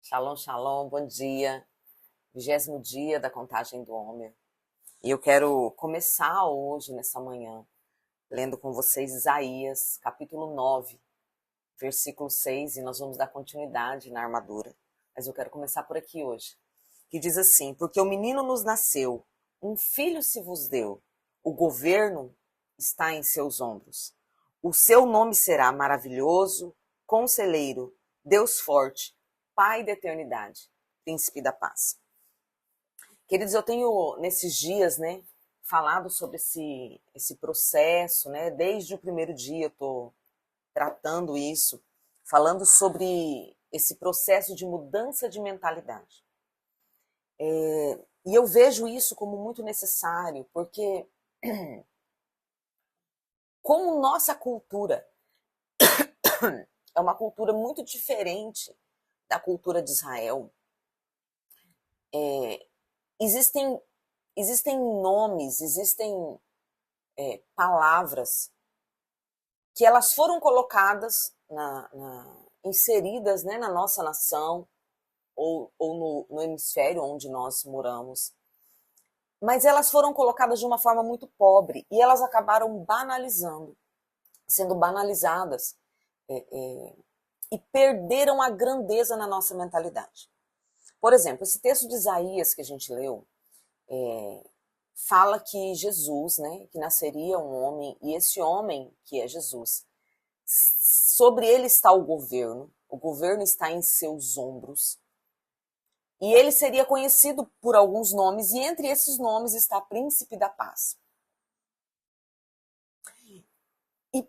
Shalom, shalom, bom dia. 20º dia da contagem do Homer. E eu quero começar hoje, nessa manhã, lendo com vocês Isaías, capítulo 9, versículo 6, e nós vamos dar continuidade na armadura. Mas eu quero começar por aqui hoje, que diz assim: porque o menino nos nasceu, um filho se vos deu, o governo está em seus ombros. O seu nome será maravilhoso, conselheiro, Deus forte, Pai da eternidade, príncipe da paz. Queridos, eu tenho nesses dias, falado sobre esse processo, desde o primeiro dia eu estou tratando isso, falando sobre esse processo de mudança de mentalidade. E eu vejo isso como muito necessário, porque como nossa cultura é uma cultura muito diferente da cultura de Israel, existem nomes, existem palavras que elas foram colocadas, inseridas na nossa nação ou no hemisfério onde nós moramos, mas elas foram colocadas de uma forma muito pobre e elas acabaram sendo banalizadas e perderam a grandeza na nossa mentalidade. Por exemplo, esse texto de Isaías que a gente leu, fala que Jesus, que nasceria um homem, e esse homem, que é Jesus, sobre ele está o governo está em seus ombros, e ele seria conhecido por alguns nomes, e entre esses nomes está Príncipe da Paz. E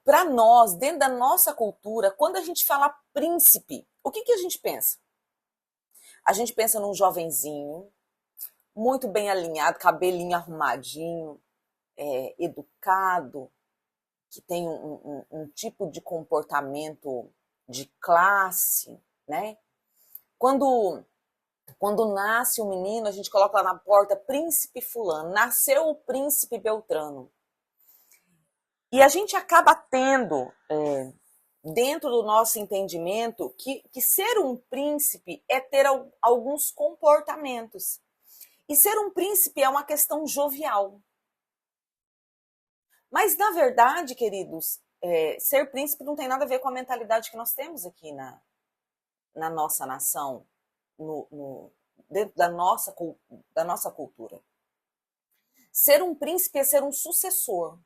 para nós, dentro da nossa cultura, quando a gente fala príncipe, o que a gente pensa? A gente pensa num jovenzinho, muito bem alinhado, cabelinho arrumadinho, educado, que tem um tipo de comportamento de classe, né? Quando nasce um menino, a gente coloca lá na porta príncipe fulano, nasceu o príncipe Beltrano. E a gente acaba tendo, dentro do nosso entendimento, que ser um príncipe é ter alguns comportamentos. E ser um príncipe é uma questão jovial. Mas, na verdade, queridos, ser príncipe não tem nada a ver com a mentalidade que nós temos aqui na nossa nação, dentro da nossa cultura. Ser um príncipe é ser um sucessor.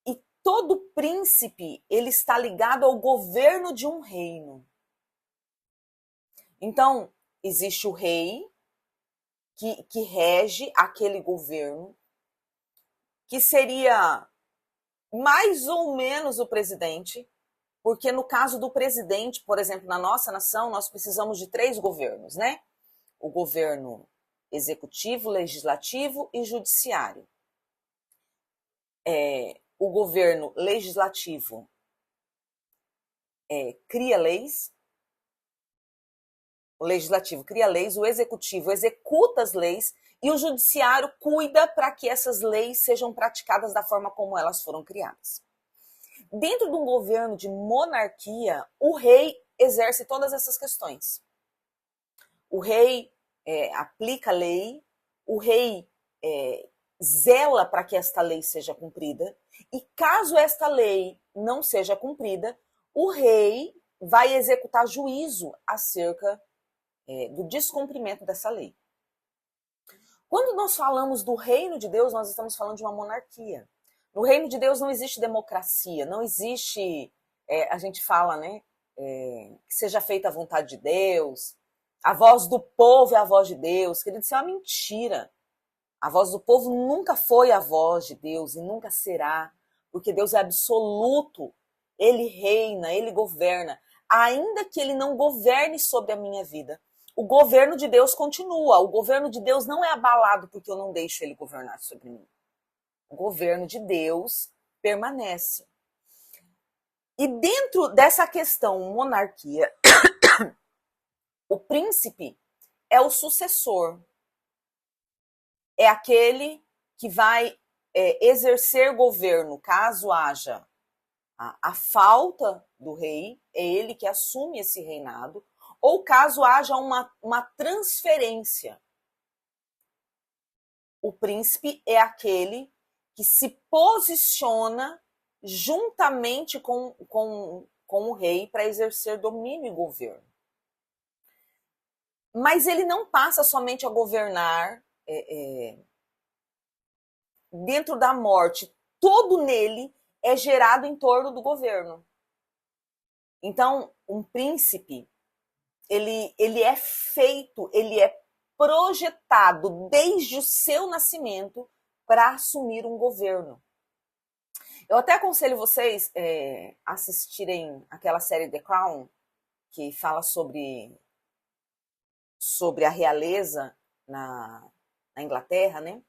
E todo príncipe, ele está ligado ao governo de um reino. Então, existe o rei que rege aquele governo, que seria mais ou menos o presidente, porque no caso do presidente, por exemplo, na nossa nação, nós precisamos de 3 governos, né? O governo executivo, legislativo e judiciário. O governo legislativo cria leis, o legislativo cria leis, o executivo executa as leis e o judiciário cuida para que essas leis sejam praticadas da forma como elas foram criadas. Dentro de um governo de monarquia, o rei exerce todas essas questões. O rei aplica a lei, o rei zela para que esta lei seja cumprida, e caso esta lei não seja cumprida, o rei vai executar juízo acerca do descumprimento dessa lei. Quando nós falamos do reino de Deus, nós estamos falando de uma monarquia. No reino de Deus não existe democracia, não existe, a gente fala, que seja feita a vontade de Deus, a voz do povo é a voz de Deus. Querido, isso é uma mentira. A voz do povo nunca foi a voz de Deus e nunca será, porque Deus é absoluto, Ele reina, Ele governa, ainda que Ele não governe sobre a minha vida. O governo de Deus continua, o governo de Deus não é abalado porque eu não deixo Ele governar sobre mim. O governo de Deus permanece. E dentro dessa questão monarquia, o príncipe é o sucessor. É aquele que vai exercer governo caso haja a falta do rei, é ele que assume esse reinado, ou caso haja uma transferência. O príncipe é aquele que se posiciona juntamente com o rei para exercer domínio e governo. Mas ele não passa somente a governar dentro da morte. Todo nele é gerado em torno do governo. Então, um príncipe, ele é feito, ele é projetado desde o seu nascimento para assumir um governo. Eu até aconselho vocês assistirem aquela série The Crown, que fala sobre a realeza na Inglaterra, né?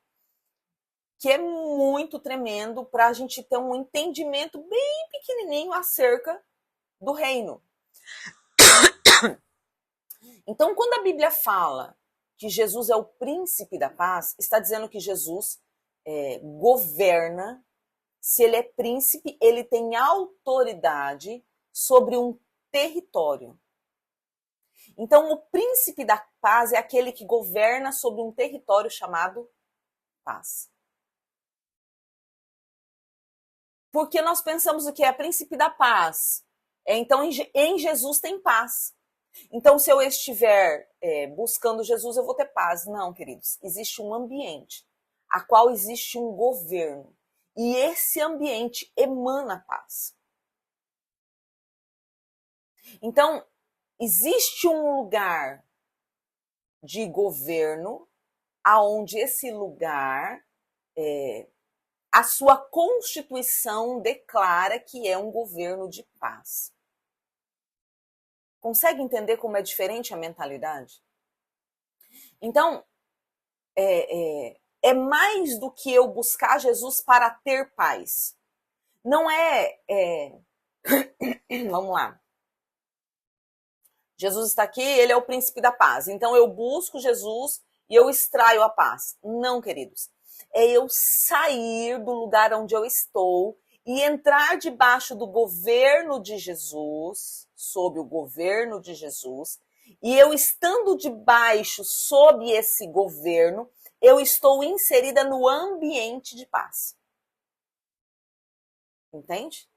Que é muito tremendo para a gente ter um entendimento bem pequenininho acerca do reino. Então, quando a Bíblia fala que Jesus é o príncipe da paz, está dizendo que Jesus governa. Se ele é príncipe, ele tem autoridade sobre um território. Então, o príncipe da paz é aquele que governa sobre um território chamado paz. Porque nós pensamos o que é príncipe da paz. Então, em Jesus tem paz. Então, se eu estiver buscando Jesus, eu vou ter paz. Não, queridos. Existe um ambiente, a qual existe um governo. E esse ambiente emana paz. Então, existe um lugar de governo, aonde esse lugar, a sua Constituição declara que é um governo de paz. Consegue entender como é diferente a mentalidade? Então, é mais do que eu buscar Jesus para ter paz. Não vamos lá. Jesus está aqui, ele é o príncipe da paz. Então eu busco Jesus e eu extraio a paz. Não, queridos. É eu sair do lugar onde eu estou e entrar debaixo do governo de Jesus, sob o governo de Jesus, e eu estando debaixo, sob esse governo, eu estou inserida no ambiente de paz. Entende?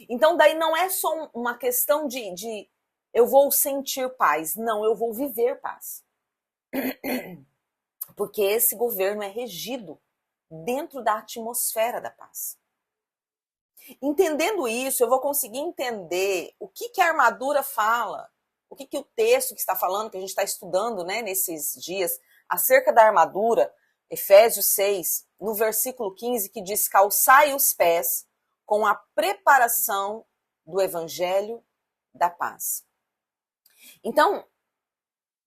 Então daí não é só uma questão de eu vou sentir paz. Não, eu vou viver paz. Porque esse governo é regido dentro da atmosfera da paz. Entendendo isso, eu vou conseguir entender o que a armadura fala, o que o texto que está falando, que a gente está estudando, né, nesses dias, acerca da armadura, Efésios 6, no versículo 15, que diz: calçai os pés com a preparação do evangelho da paz. Então,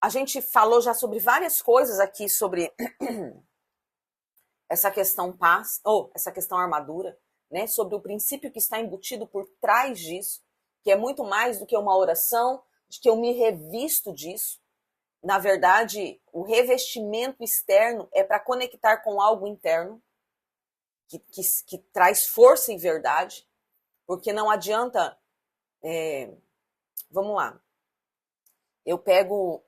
a gente falou já sobre várias coisas aqui sobre essa questão paz, ou essa questão armadura, né? Sobre o princípio que está embutido por trás disso, que é muito mais do que uma oração, de que eu me revisto disso. Na verdade, o revestimento externo é para conectar com algo interno, que traz força e verdade, porque não adianta... vamos lá. Eu pego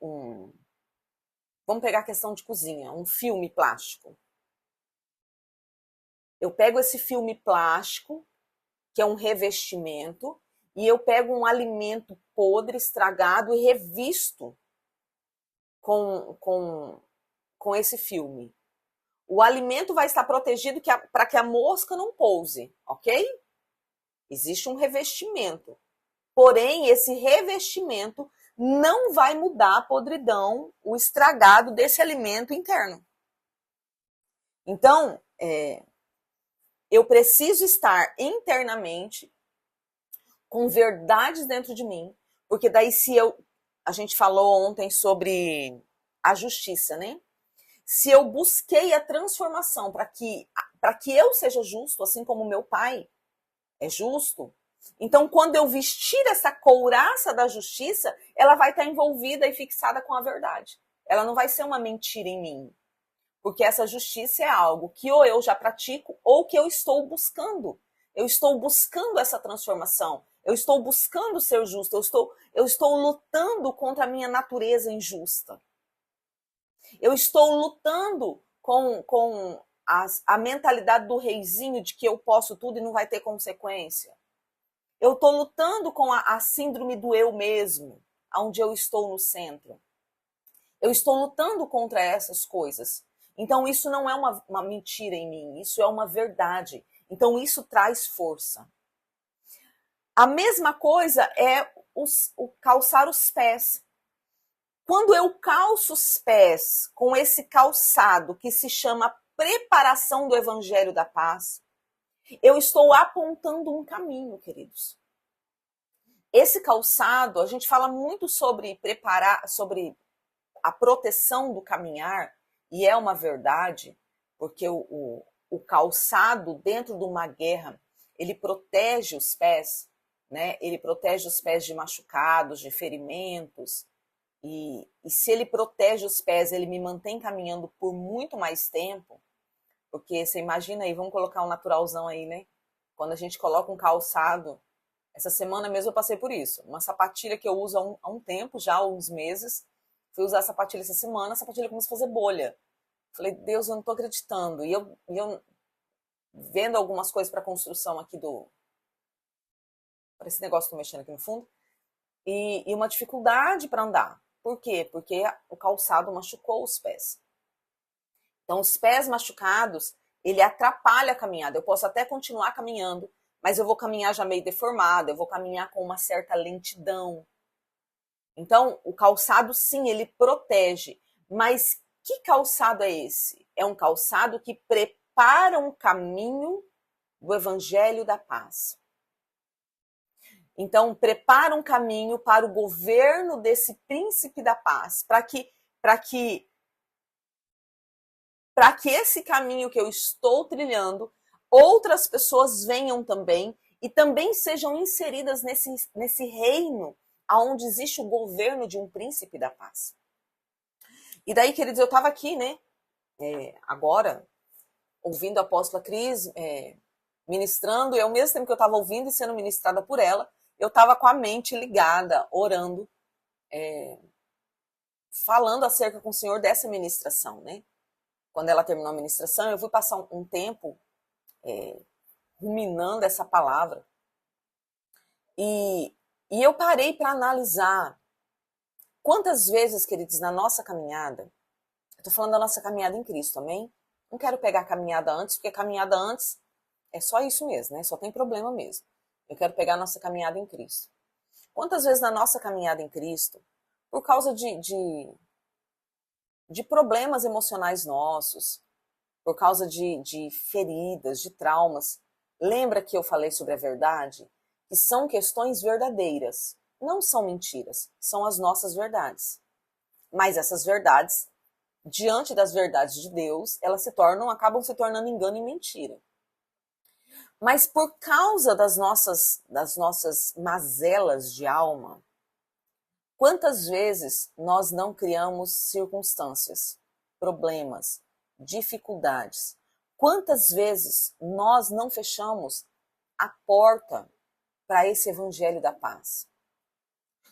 vamos pegar a questão de cozinha, um filme plástico. Eu pego esse filme plástico, que é um revestimento, e eu pego um alimento podre, estragado e revisto com esse filme. O alimento vai estar protegido para que a mosca não pouse, ok? Existe um revestimento. Porém, esse revestimento não vai mudar a podridão, o estragado desse alimento interno. Então, eu preciso estar internamente com verdades dentro de mim, porque daí a gente falou ontem sobre a justiça, né? Se eu busquei a transformação para que eu seja justo, assim como meu pai é justo, então quando eu vestir essa couraça da justiça, ela vai estar envolvida e fixada com a verdade. Ela não vai ser uma mentira em mim. Porque essa justiça é algo que ou eu já pratico ou que eu estou buscando. Eu estou buscando essa transformação. Eu estou buscando ser justo. Eu estou lutando contra a minha natureza injusta. Eu estou lutando com a mentalidade do reizinho de que eu posso tudo e não vai ter consequência. Eu estou lutando com a síndrome do eu mesmo, onde eu estou no centro. Eu estou lutando contra essas coisas. Então, isso não é uma mentira em mim, isso é uma verdade. Então, isso traz força. A mesma coisa é o calçar os pés. Quando eu calço os pés com esse calçado que se chama preparação do Evangelho da Paz, eu estou apontando um caminho, queridos. Esse calçado, a gente fala muito sobre preparar, sobre a proteção do caminhar, e é uma verdade, porque o calçado dentro de uma guerra, ele protege os pés, né? Ele protege os pés de machucados, de ferimentos, e se ele protege os pés, ele me mantém caminhando por muito mais tempo, porque você imagina aí, vamos colocar um naturalzão aí, né? Quando a gente coloca um calçado, essa semana mesmo eu passei por isso, uma sapatilha que eu uso há um tempo, já há uns meses, fui usar a sapatilha essa semana, a sapatilha começou a fazer bolha. Falei, Deus, eu não tô acreditando. E eu vendo algumas coisas para construção aqui para esse negócio que tô mexendo aqui no fundo, e uma dificuldade para andar. Por quê? Porque o calçado machucou os pés. Então, os pés machucados, ele atrapalha a caminhada. Eu posso até continuar caminhando, mas eu vou caminhar já meio deformada, eu vou caminhar com uma certa lentidão. Então, o calçado, sim, ele protege. Mas que calçado é esse? É um calçado que prepara um caminho do Evangelho da Paz. Então, prepara um caminho para o governo desse príncipe da paz, para que esse caminho que eu estou trilhando, outras pessoas venham também e também sejam inseridas nesse reino onde existe o governo de um príncipe da paz. E daí, queridos, eu estava aqui, né, agora, ouvindo a apóstola Cris, ministrando, e ao mesmo tempo que eu estava ouvindo e sendo ministrada por ela, eu estava com a mente ligada, orando, falando acerca com o Senhor dessa ministração, né? Quando ela terminou a ministração, eu fui passar um tempo ruminando essa palavra, e eu parei para analisar quantas vezes, queridos, na nossa caminhada, eu estou falando da nossa caminhada em Cristo, amém? Não quero pegar a caminhada antes, porque a caminhada antes é só isso mesmo, né? Só tem problema mesmo. Eu quero pegar a nossa caminhada em Cristo. Quantas vezes na nossa caminhada em Cristo, por causa de problemas emocionais nossos, por causa de feridas, de traumas, lembra que eu falei sobre a verdade? Que são questões verdadeiras, não são mentiras, são as nossas verdades. Mas essas verdades, diante das verdades de Deus, elas acabam se tornando engano e mentira. Mas por causa das nossas mazelas de alma, quantas vezes nós não criamos circunstâncias, problemas, dificuldades? Quantas vezes nós não fechamos a porta para esse evangelho da paz?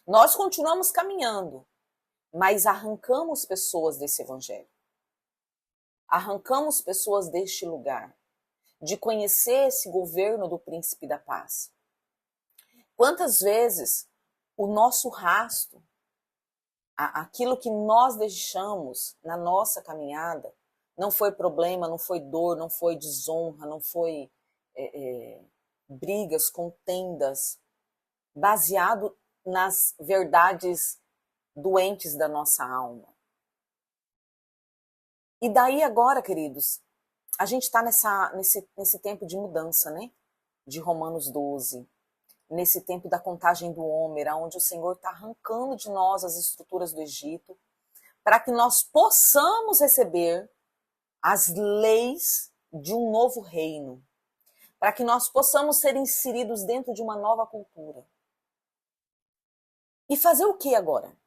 Nós continuamos caminhando, mas arrancamos pessoas desse evangelho. Arrancamos pessoas deste lugar, de conhecer esse governo do príncipe da paz. Quantas vezes o nosso rastro, aquilo que nós deixamos na nossa caminhada, não foi problema, não foi dor, não foi desonra, não foi brigas, contendas, baseado nas verdades doentes da nossa alma. E daí agora, queridos, a gente está nesse tempo de mudança, né? De Romanos 12, nesse tempo da contagem do Homer, onde o Senhor está arrancando de nós as estruturas do Egito, para que nós possamos receber as leis de um novo reino, para que nós possamos ser inseridos dentro de uma nova cultura. E fazer o que agora?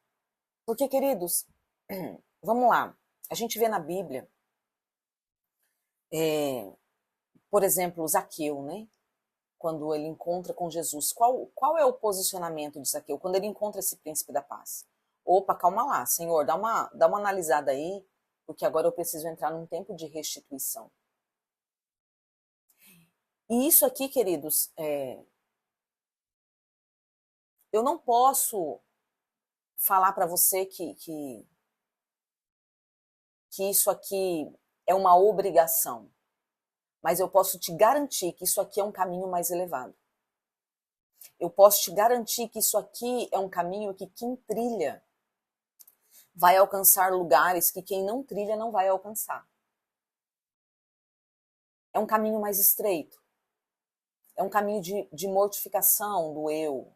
Porque, queridos, vamos lá, a gente vê na Bíblia, por exemplo, Zaqueu, né? quando ele encontra com Jesus? Qual é o posicionamento de Zaqueu quando ele encontra esse príncipe da paz? Opa, calma lá, Senhor, dá uma analisada aí, porque agora eu preciso entrar num tempo de restituição. E isso aqui, queridos, eu não posso falar para você que isso aqui é uma obrigação, mas eu posso te garantir que isso aqui é um caminho mais elevado. Eu posso te garantir que isso aqui é um caminho que quem trilha vai alcançar lugares que quem não trilha não vai alcançar. É um caminho mais estreito. É um caminho de mortificação do eu.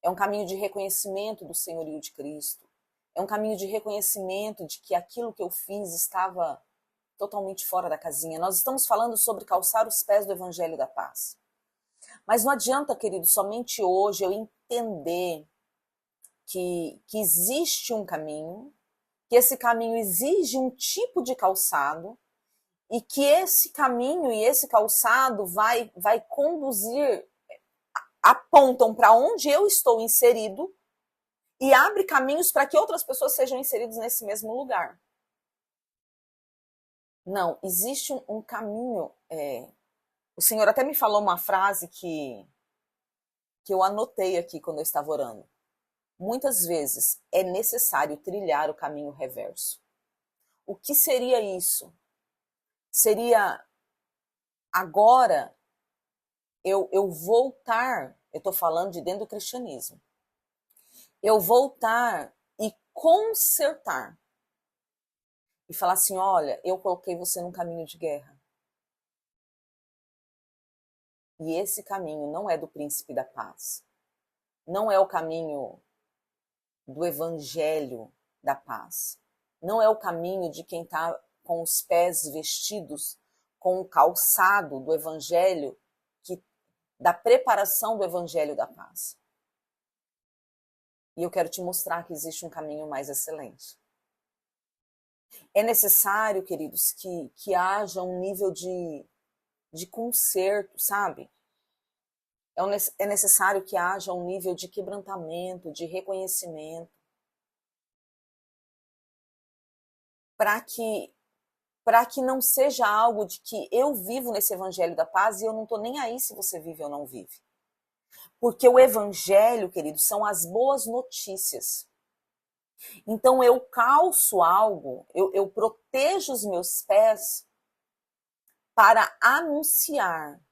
É um caminho de reconhecimento do senhorio de Cristo. É um caminho de reconhecimento de que aquilo que eu fiz estava totalmente fora da casinha. Nós estamos falando sobre calçar os pés do Evangelho da Paz. Mas não adianta, querido, somente hoje eu entender que existe um caminho, que esse caminho exige um tipo de calçado e que esse caminho e esse calçado vai conduzir, apontam para onde eu estou inserido e abre caminhos para que outras pessoas sejam inseridas nesse mesmo lugar. Não, existe um caminho. O Senhor até me falou uma frase que eu anotei aqui quando eu estava orando. Muitas vezes é necessário trilhar o caminho reverso. O que seria isso? Seria agora eu voltar, eu estou falando de dentro do cristianismo, eu voltar e consertar. E falar assim, olha, eu coloquei você num caminho de guerra. E esse caminho não é do príncipe da paz. Não é o caminho do evangelho da paz. Não é o caminho de quem está com os pés vestidos com o calçado do evangelho, da preparação do evangelho da paz. E eu quero te mostrar que existe um caminho mais excelente. É necessário, queridos, que haja um nível de conserto, sabe? É necessário que haja um nível de quebrantamento, de reconhecimento, para que não seja algo de que eu vivo nesse evangelho da paz e eu não estou nem aí se você vive ou não vive. Porque o evangelho, querido, são as boas notícias. Então eu calço algo, eu protejo os meus pés para anunciar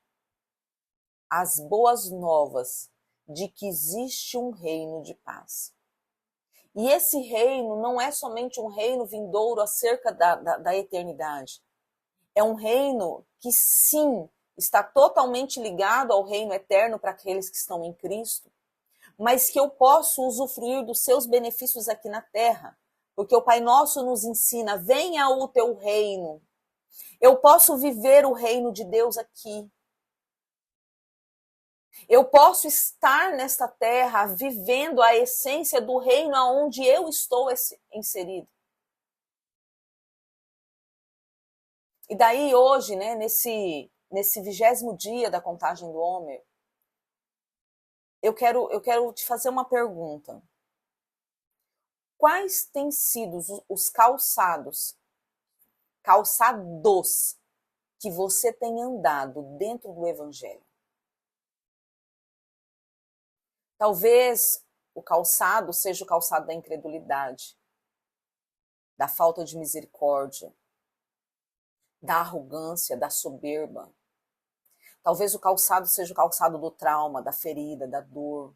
as boas novas de que existe um reino de paz. E esse reino não é somente um reino vindouro acerca da eternidade. É um reino que, sim, está totalmente ligado ao reino eterno para aqueles que estão em Cristo, mas que eu posso usufruir dos seus benefícios aqui na terra. Porque o Pai Nosso nos ensina, venha o teu reino. Eu posso viver o reino de Deus aqui. Eu posso estar nesta terra vivendo a essência do reino aonde eu estou inserido. E daí hoje, né, nesse 20º dia da contagem do Homer, eu quero te fazer uma pergunta. Quais têm sido os calçados que você tem andado dentro do Evangelho? Talvez o calçado seja o calçado da incredulidade, da falta de misericórdia, da arrogância, da soberba. Talvez o calçado seja o calçado do trauma, da ferida, da dor.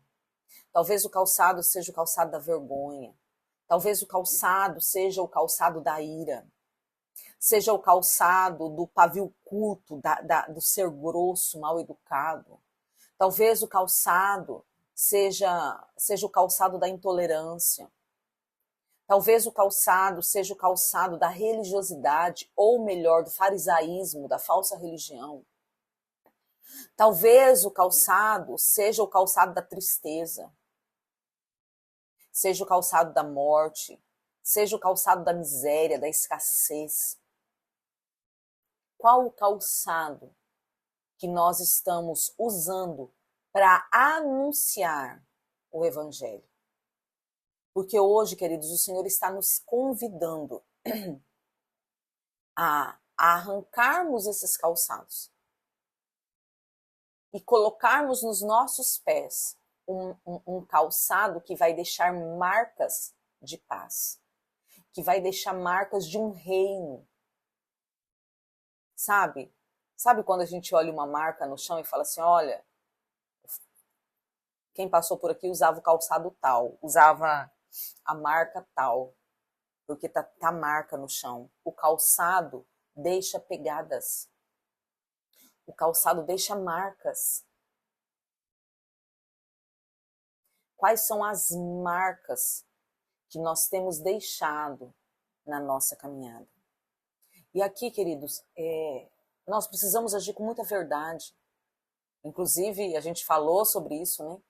Talvez o calçado seja o calçado da vergonha. Talvez o calçado seja o calçado da ira. Seja o calçado do pavio curto, do ser grosso, mal educado. Talvez o calçado seja o calçado da intolerância. Talvez o calçado seja o calçado da religiosidade, ou melhor, do farisaísmo, da falsa religião. Talvez o calçado seja o calçado da tristeza, seja o calçado da morte, seja o calçado da miséria, da escassez. Qual o calçado que nós estamos usando para anunciar o Evangelho. Porque hoje, queridos, o Senhor está nos convidando a arrancarmos esses calçados e colocarmos nos nossos pés um calçado que vai deixar marcas de paz, que vai deixar marcas de um reino. Sabe? Sabe quando a gente olha uma marca no chão e fala assim, olha, quem passou por aqui usava o calçado tal, usava a marca tal, porque tá marca no chão. O calçado deixa pegadas. O calçado deixa marcas. Quais são as marcas que nós temos deixado na nossa caminhada? E aqui, queridos, nós precisamos agir com muita verdade. Inclusive, a gente falou sobre isso, né?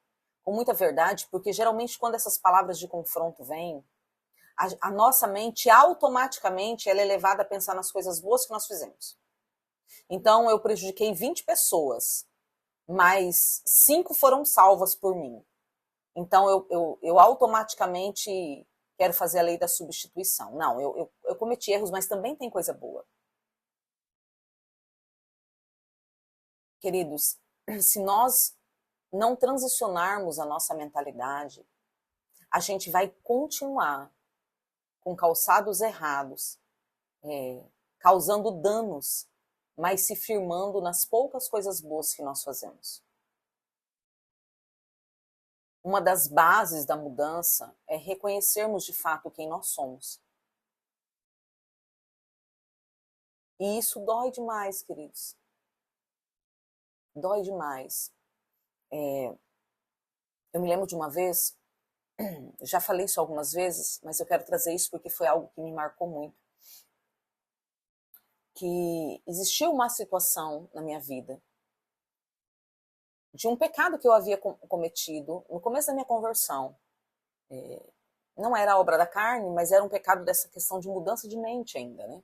Com muita verdade, porque geralmente quando essas palavras de confronto vêm, a nossa mente automaticamente ela é levada a pensar nas coisas boas que nós fizemos. Então, eu prejudiquei 20 pessoas, mas 5 foram salvas por mim. Então, eu automaticamente quero fazer a lei da substituição. Não, eu cometi erros, mas também tem coisa boa. Queridos, se nós não transicionarmos a nossa mentalidade, a gente vai continuar com calçados errados, causando danos, mas se firmando nas poucas coisas boas que nós fazemos. Uma das bases da mudança é reconhecermos de fato quem nós somos. E isso dói demais, queridos. Dói demais. Eu me lembro de uma vez, já falei isso algumas vezes, mas eu quero trazer isso porque foi algo que me marcou muito. Que existiu uma situação na minha vida de um pecado que eu havia cometido no começo da minha conversão. Não era obra da carne, mas era um pecado dessa questão de mudança de mente ainda, né?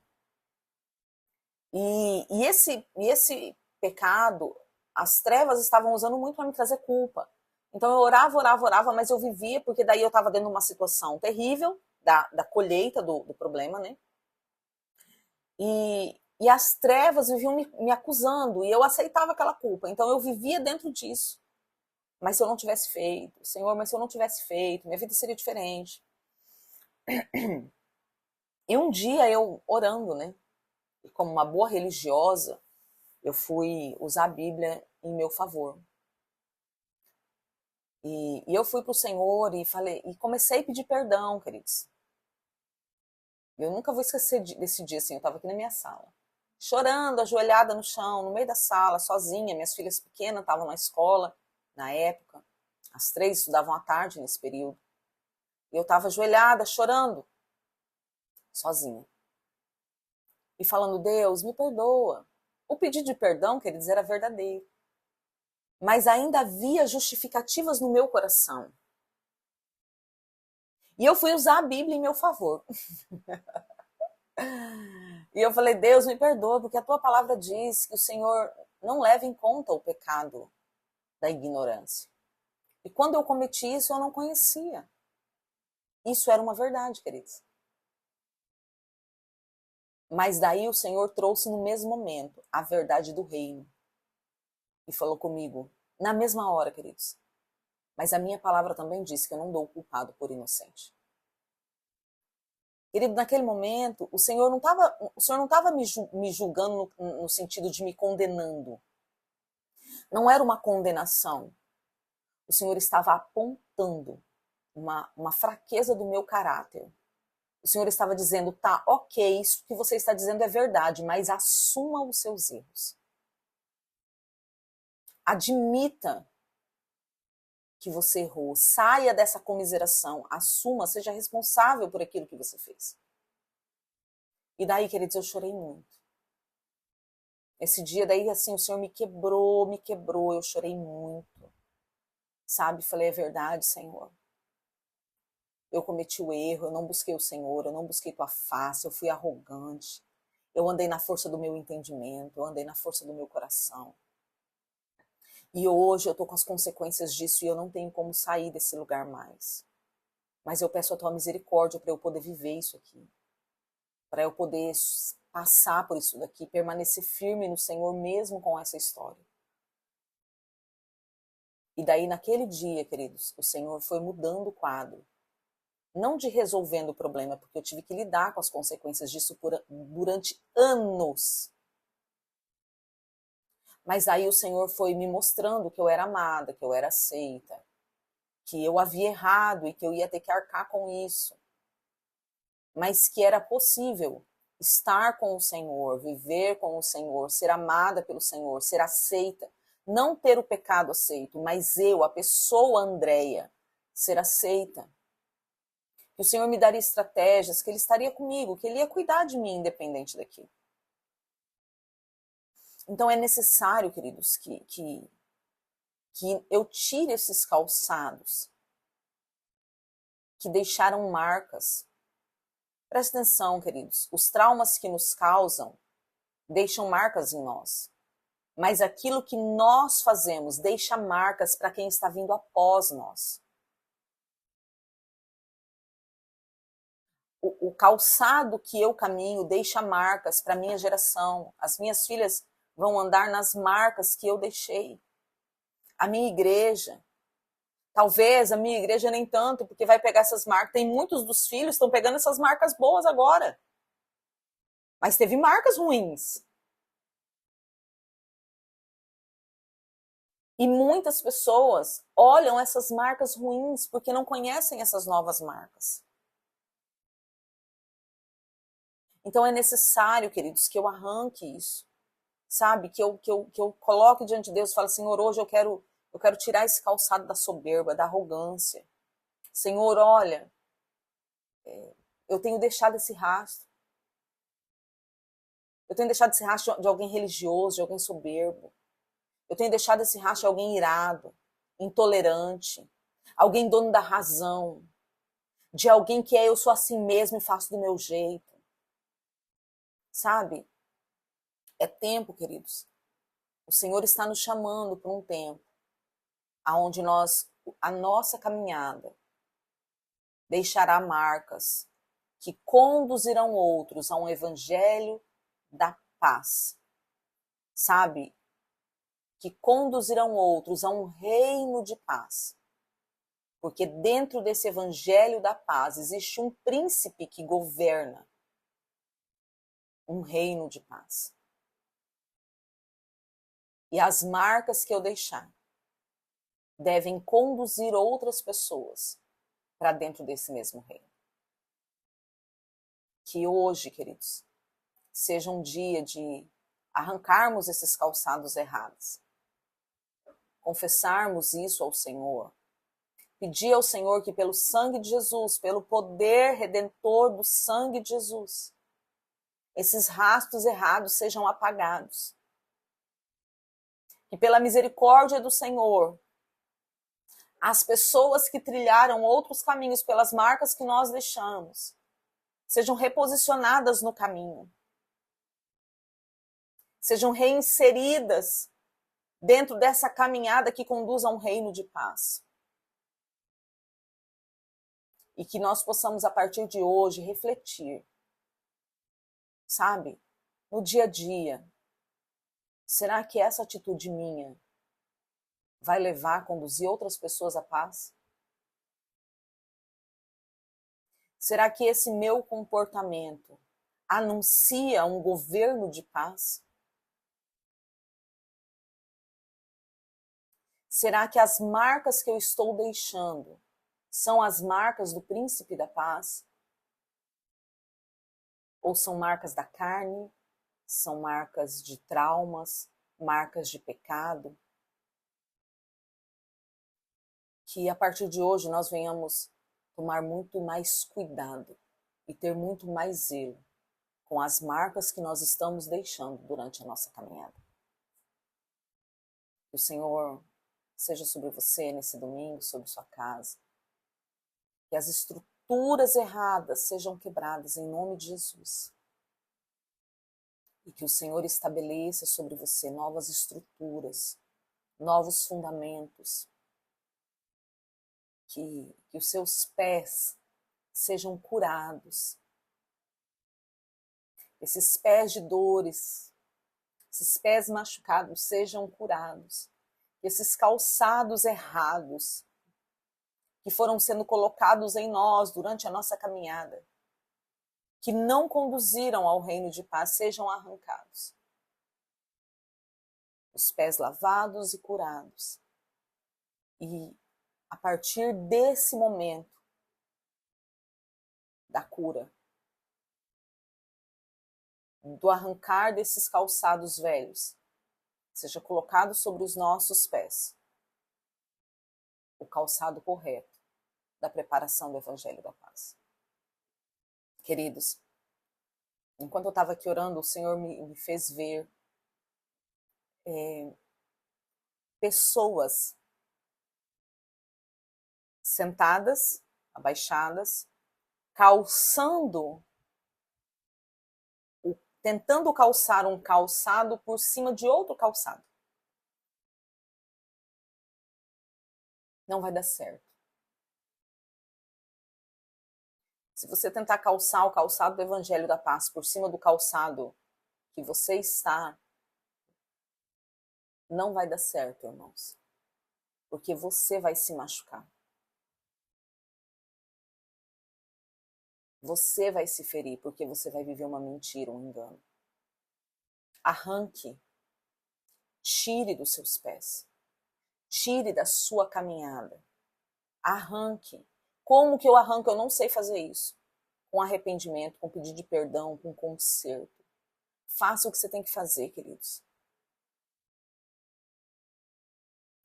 E esse pecado, as trevas estavam usando muito para me trazer culpa. Então eu orava, mas eu vivia, porque daí eu estava dentro de uma situação terrível, da colheita do problema, né? E as trevas viviam me acusando, e eu aceitava aquela culpa. Então eu vivia dentro disso. Mas se eu não tivesse feito, Senhor, mas se eu não tivesse feito, minha vida seria diferente. E um dia eu orando, né? E como uma boa religiosa, eu fui usar a Bíblia em meu favor. E eu fui para o Senhor e falei, e comecei a pedir perdão, queridos. Eu nunca vou esquecer desse dia, assim, eu estava aqui na minha sala, chorando, ajoelhada no chão, no meio da sala, sozinha. Minhas filhas pequenas estavam na escola, na época. As 3 estudavam à tarde nesse período. E eu estava ajoelhada, chorando, sozinha. E falando, Deus, me perdoa. O pedido de perdão, quer dizer, era verdadeiro. Mas ainda havia justificativas no meu coração. E eu fui usar a Bíblia em meu favor. E eu falei, Deus, me perdoa, porque a tua palavra diz que o Senhor não leva em conta o pecado da ignorância. E quando eu cometi isso, eu não conhecia. Isso era uma verdade, queridos. Mas daí o Senhor trouxe no mesmo momento a verdade do reino. E falou comigo, na mesma hora, queridos. Mas a minha palavra também diz que eu não dou o culpado por inocente. Querido, naquele momento, o Senhor não estava me julgando no sentido de me condenando. Não era uma condenação. O Senhor estava apontando uma fraqueza do meu caráter. O Senhor estava dizendo, tá, ok, isso que você está dizendo é verdade, mas assuma os seus erros. Admita que você errou, saia dessa comiseração, assuma, seja responsável por aquilo que você fez. E daí, queridos, eu chorei muito. Esse dia daí, assim, o Senhor me quebrou, eu chorei muito. Sabe, falei, é verdade, Senhor. Eu cometi o erro, eu não busquei o Senhor, eu não busquei tua face, eu fui arrogante. Eu andei na força do meu entendimento, eu andei na força do meu coração. E hoje eu estou com as consequências disso e eu não tenho como sair desse lugar mais. Mas eu peço a tua misericórdia para eu poder viver isso aqui. Para eu poder passar por isso daqui, permanecer firme no Senhor mesmo com essa história. E daí naquele dia, queridos, o Senhor foi mudando o quadro. Não de resolvendo o problema, porque eu tive que lidar com as consequências disso durante anos. Mas aí o Senhor foi me mostrando que eu era amada, que eu era aceita, que eu havia errado e que eu ia ter que arcar com isso. Mas que era possível estar com o Senhor, viver com o Senhor, ser amada pelo Senhor, ser aceita. Não ter o pecado aceito, mas eu, a pessoa Andréia, ser aceita. Que o Senhor me daria estratégias, que Ele estaria comigo, que Ele ia cuidar de mim independente daquilo. Então é necessário, queridos, que eu tire esses calçados que deixaram marcas. Presta atenção, queridos, os traumas que nos causam deixam marcas em nós. Mas aquilo que nós fazemos deixa marcas para quem está vindo após nós. O calçado que eu caminho deixa marcas para a minha geração. As minhas filhas vão andar nas marcas que eu deixei. A minha igreja, talvez a minha igreja nem tanto, porque vai pegar essas marcas. Tem muitos dos filhos que estão pegando essas marcas boas agora. Mas teve marcas ruins. E muitas pessoas olham essas marcas ruins porque não conhecem essas novas marcas. Então é necessário, queridos, que eu arranque isso. Sabe? Que eu coloque diante de Deus e fale, Senhor, hoje eu quero tirar esse calçado da soberba, da arrogância. Senhor, olha, eu tenho deixado esse rastro. Eu tenho deixado esse rastro de alguém religioso, de alguém soberbo. Eu tenho deixado esse rastro de alguém irado, intolerante, alguém dono da razão, de alguém que eu sou assim mesmo e faço do meu jeito. Sabe? É tempo, queridos. O Senhor está nos chamando para um tempo aonde a nossa caminhada deixará marcas que conduzirão outros a um evangelho da paz. Sabe? Que conduzirão outros a um reino de paz. Porque dentro desse evangelho da paz existe um príncipe que governa um reino de paz. E as marcas que eu deixar devem conduzir outras pessoas para dentro desse mesmo reino. Que hoje, queridos, seja um dia de arrancarmos esses calçados errados, confessarmos isso ao Senhor, pedir ao Senhor que pelo sangue de Jesus, pelo poder redentor do sangue de Jesus, esses rastros errados sejam apagados. Que pela misericórdia do Senhor, as pessoas que trilharam outros caminhos pelas marcas que nós deixamos, sejam reposicionadas no caminho. Sejam reinseridas dentro dessa caminhada que conduz a um reino de paz. E que nós possamos, a partir de hoje, refletir, sabe? No dia a dia. Será que essa atitude minha vai levar, conduzir outras pessoas à paz? Será que esse meu comportamento anuncia um governo de paz? Será que as marcas que eu estou deixando são as marcas do príncipe da paz? Ou são marcas da carne? São marcas de traumas? Marcas de pecado? Que a partir de hoje nós venhamos tomar muito mais cuidado e ter muito mais zelo com as marcas que nós estamos deixando durante a nossa caminhada. Que o Senhor seja sobre você nesse domingo, sobre sua casa. Que as estruturas erradas sejam quebradas em nome de Jesus. E que o Senhor estabeleça sobre você novas estruturas, novos fundamentos, que os seus pés sejam curados, esses pés de dores, esses pés machucados sejam curados, esses calçados errados que foram sendo colocados em nós durante a nossa caminhada, que não conduziram ao reino de paz, sejam arrancados. Os pés lavados e curados. E a partir desse momento da cura, do arrancar desses calçados velhos, seja colocado sobre os nossos pés o calçado correto da preparação do Evangelho da Paz. Queridos, enquanto eu estava aqui orando, o Senhor me fez ver pessoas sentadas, abaixadas, tentando calçar um calçado por cima de outro calçado. Não vai dar certo. Se você tentar calçar o calçado do Evangelho da Paz por cima do calçado que você está, não vai dar certo, irmãos. Porque você vai se machucar. Você vai se ferir porque você vai viver uma mentira, um engano. Arranque. Tire dos seus pés. Tire da sua caminhada. Arranque. Como que eu arranco? Eu não sei fazer isso. Com arrependimento, com pedido de perdão, com conserto. Faça o que você tem que fazer, queridos.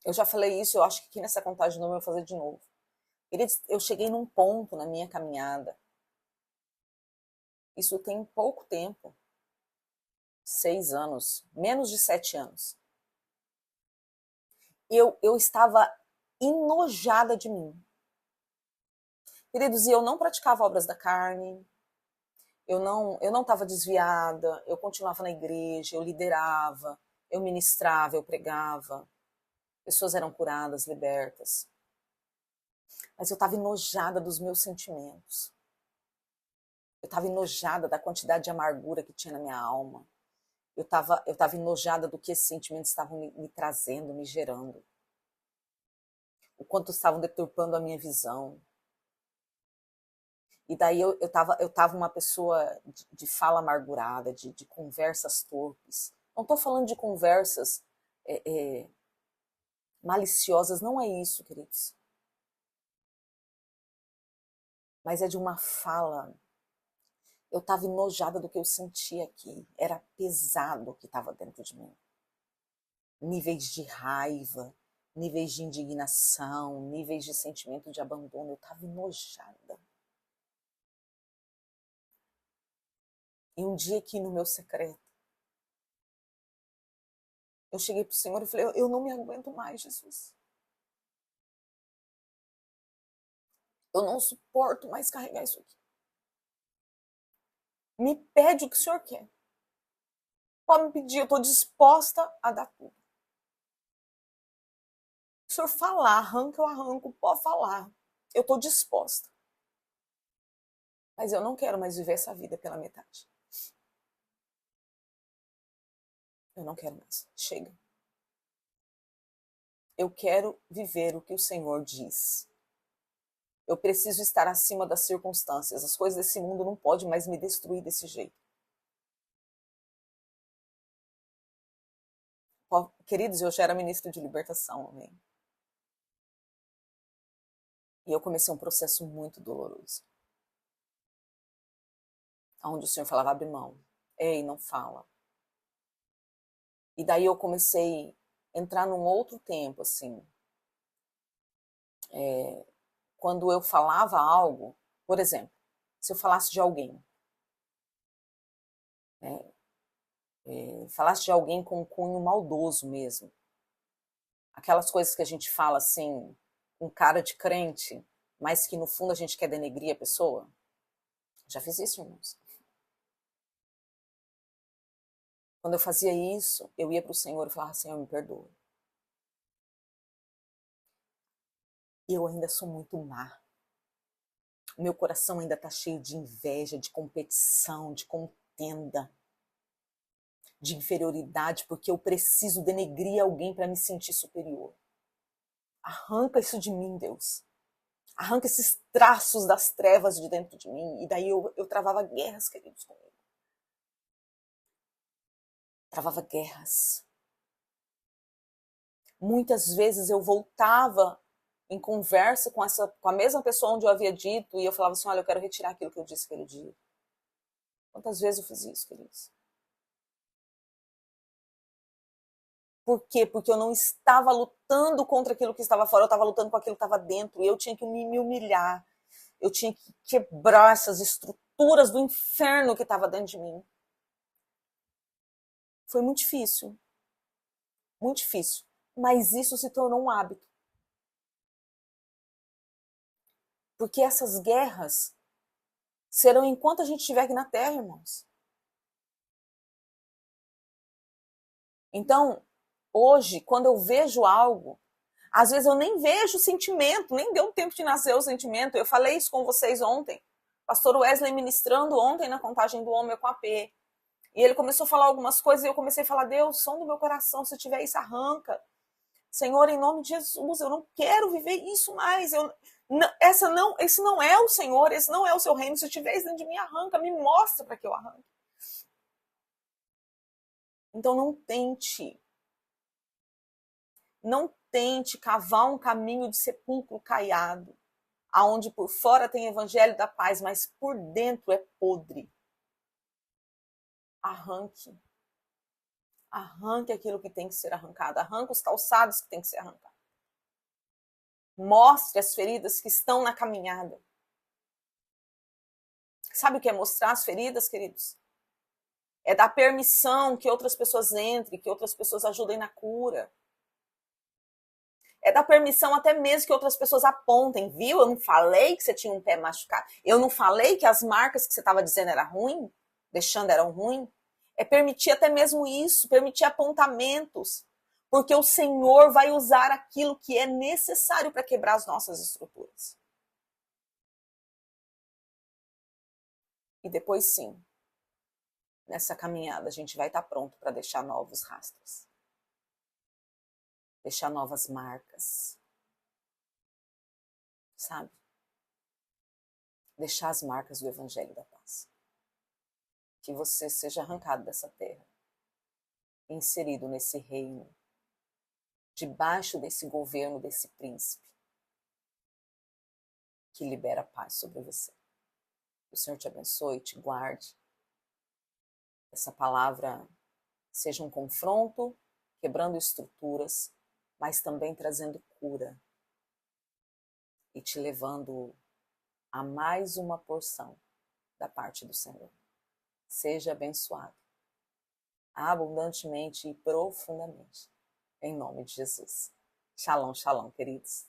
Eu já falei isso, eu acho que aqui nessa contagem não eu vou fazer de novo. Queridos, eu cheguei num ponto na minha caminhada. Isso tem pouco tempo. 6 anos, menos de 7 anos. Eu estava enojada de mim. Queridos, e eu não praticava obras da carne, eu não estava desviada, eu continuava na igreja, eu liderava, eu ministrava, eu pregava, pessoas eram curadas, libertas. Mas eu estava enojada dos meus sentimentos. Eu estava enojada da quantidade de amargura que tinha na minha alma. Eu estava enojada do que esses sentimentos estavam me trazendo, me gerando. O quanto estavam deturpando a minha visão. E daí eu tava uma pessoa de fala amargurada, de conversas torpes. Não estou falando de conversas maliciosas, não é isso, queridos. Mas é de uma fala. Eu estava enojada do que eu sentia aqui. Era pesado o que estava dentro de mim. Níveis de raiva, níveis de indignação, níveis de sentimento de abandono. Eu estava enojada. E um dia aqui no meu secreto, eu cheguei para o Senhor e falei, eu não me aguento mais, Jesus. Eu não suporto mais carregar isso aqui. Me pede o que o Senhor quer. Pode me pedir, eu estou disposta a dar tudo. Se o Senhor falar, arranca, eu arranco, pode falar. Eu estou disposta. Mas eu não quero mais viver essa vida pela metade. Eu não quero mais. Chega. Eu quero viver o que o Senhor diz. Eu preciso estar acima das circunstâncias. As coisas desse mundo não podem mais me destruir desse jeito. Queridos, eu já era ministra de libertação, amém? E eu comecei um processo muito doloroso. Onde o Senhor falava, abre mão. Ei, não fala. E daí eu comecei a entrar num outro tempo, assim. Quando eu falava algo, por exemplo, se eu falasse de alguém, né, falasse de alguém com um cunho maldoso mesmo, aquelas coisas que a gente fala assim, com cara de crente, mas que no fundo a gente quer denegrir a pessoa. Já fiz isso, irmãos. Quando eu fazia isso, eu ia para o Senhor e falava, Senhor, me perdoa. Eu ainda sou muito má. O meu coração ainda está cheio de inveja, de competição, de contenda, de inferioridade, porque eu preciso denegrir alguém para me sentir superior. Arranca isso de mim, Deus. Arranca esses traços das trevas de dentro de mim. E daí eu travava guerras, queridos, comigo. Travava guerras. Muitas vezes eu voltava em conversa com a mesma pessoa onde eu havia dito e eu falava assim, olha, eu quero retirar aquilo que eu disse aquele dia. Quantas vezes eu fiz isso, queridos? Por quê? Porque eu não estava lutando contra aquilo que estava fora, eu estava lutando com aquilo que estava dentro. E eu tinha que me humilhar. Eu tinha que quebrar essas estruturas do inferno que estava dentro de mim. Foi muito difícil. Muito difícil. Mas isso se tornou um hábito. Porque essas guerras serão enquanto a gente estiver aqui na Terra, irmãos. Então, hoje, quando eu vejo algo, às vezes eu nem vejo o sentimento, nem deu tempo de nascer o sentimento. Eu falei isso com vocês ontem. Pastor Wesley ministrando ontem na Contagem do Homem com a P. E ele começou a falar algumas coisas e eu comecei a falar, Deus, som do meu coração, se tiver isso, arranca. Senhor, em nome de Jesus, eu não quero viver isso mais. Esse não é o Senhor, esse não é o seu reino. Se tiver isso dentro de mim, arranca, me mostra para que eu arranque. Então não tente cavar um caminho de sepulcro caiado, aonde por fora tem evangelho da paz, mas por dentro é podre. Arranque. Arranque aquilo que tem que ser arrancado. Arranque os calçados que tem que ser arrancados. Mostre as feridas que estão na caminhada. Sabe o que é mostrar as feridas, queridos? É dar permissão que outras pessoas entrem, que outras pessoas ajudem na cura. É dar permissão até mesmo que outras pessoas apontem, viu? Eu não falei que você tinha um pé machucado. Eu não falei que as marcas que você estava dizendo eram ruins, deixando eram ruins. É permitir até mesmo isso, permitir apontamentos. Porque o Senhor vai usar aquilo que é necessário para quebrar as nossas estruturas. E depois sim, nessa caminhada a gente vai estar pronto para deixar novos rastros. Deixar novas marcas. Sabe? Deixar as marcas do Evangelho da Paz. Que você seja arrancado dessa terra, inserido nesse reino, debaixo desse governo, desse príncipe, que libera a paz sobre você. Que o Senhor te abençoe, te guarde. Essa palavra seja um confronto, quebrando estruturas, mas também trazendo cura e te levando a mais uma porção da parte do Senhor. Seja abençoado, abundantemente e profundamente, em nome de Jesus. Shalom, shalom, queridos.